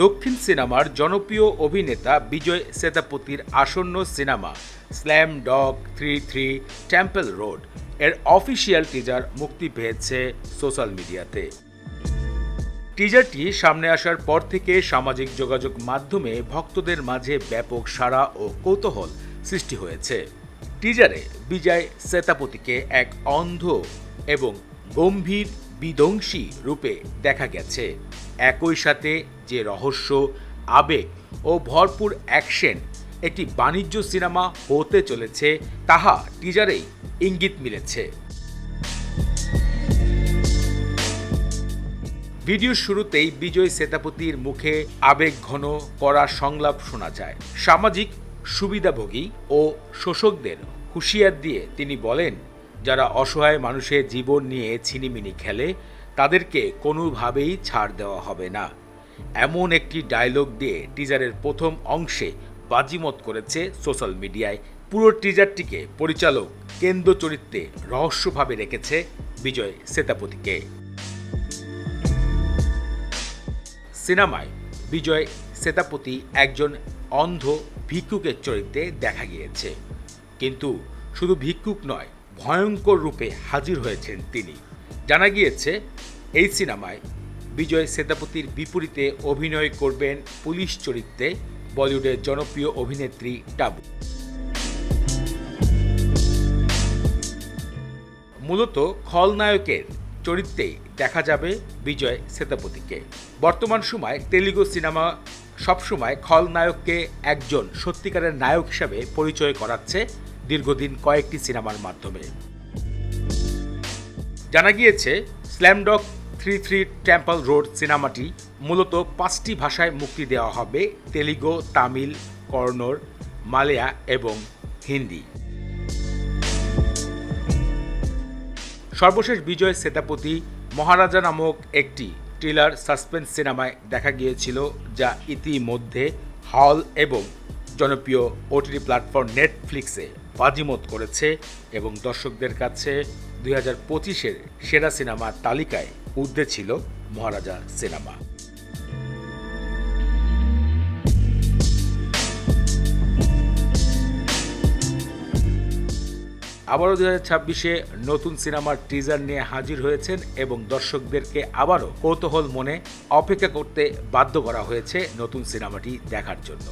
দক্ষিণ সিনেমার জনপ্রিয় অভিনেতা বিজয় সেতুপতির আসন্ন cinema slam dog 33 temple road এর অফিসিয়াল টিজার মুক্তি পেয়েছে সোশ্যাল মিডিয়াতে। টিজারটি সামনে আসার পর থেকে সামাজিক যোগাযোগ মাধ্যমে ভক্তদের মাঝে ব্যাপক সাড়া ও কৌতূহল সৃষ্টি হয়েছে। টিজারে বিজয় সেতুপতিকে এক অন্ধ এবং গম্ভীর বিধ্বংসী রূপে দেখা গেছে। একই সাথে যে রহস্য, আবেগ ও ভরপুর অ্যাকশন একটি বাণিজ্য সিনেমা হতে চলেছে তাহা টিজারেই ইঙ্গিত মিলেছে। ভিডিওর শুরুতেই বিজয় সেতুপতির মুখে আবেগঘন কড়া সংলাপ শোনা যায়। সামাজিক সুবিধাভোগী ও শোষকদের হুঁশিয়ার দিয়ে তিনি বলেন, যারা অসহায় মানুষের জীবন নিয়ে ছিনিমিনি খেলে তাদেরকে কোনোভাবেই ছাড় দেওয়া হবে না। এমন একটি ডায়লগ দিয়ে টিজারের প্রথম অংশে বাজিমত করেছে সোশ্যাল মিডিয়ায়। পুরো টিজারটিকে পরিচালক কেন্দ্র চরিত্রে রহস্যভাবে রেখেছে বিজয় সেতুপতিকে। সিনেমায় বিজয় সেতুপতি একজন অন্ধ ভিক্ষুকের চরিত্রে দেখা গিয়েছে, কিন্তু শুধু ভিক্ষুক নয়, ভয়ঙ্কর রূপে হাজির হয়েছেন তিনি। জানা গিয়েছে এই সিনেমায় বিজয় সেতুপতির বিপরীতে অভিনয় করবেন পুলিশ চরিত্রে বলিউডের জনপ্রিয় অভিনেত্রী টাবু। মূলত খলনায়কের চরিত্রেই দেখা যাবে বিজয় সেতুপতিকে। বর্তমান সময় তেলুগু সিনেমা সবসময় খলনায়ককে একজন সত্যিকারের নায়ক হিসাবে পরিচয় করাচ্ছে দীর্ঘদিন কয়েকটি সিনেমার মাধ্যমে। জানা গিয়েছে স্ল্যামডগ 33 টেম্পল রোড সিনেমাটি মূলত 5টি ভাষায় মুক্তি দেওয়া হবে: তেলুগু, তামিল, কন্নড়, মালয়া এবং হিন্দি। সর্বশেষ বিজয় সেতুপতি মহারাজা নামক একটি থ্রিলার সাসপেন্স সিনেমায় দেখা গিয়েছিল, যা ইতিমধ্যে হল এবং জনপ্রিয় ওটিটি প্ল্যাটফর্ম নেটফ্লিক্সে বাজিমত করেছে এবং দর্শকদের কাছে 2025-এর সেরা সিনেমার তালিকায় ঊর্ধ্বে ছিল মহারাজা সিনেমা। আবারও 2026-এ নতুন সিনেমার টিজার নিয়ে হাজির হয়েছেন এবং দর্শকদেরকে আবারও কৌতূহল মনে অপেক্ষা করতে বাধ্য করা হয়েছে নতুন সিনেমাটি দেখার জন্য।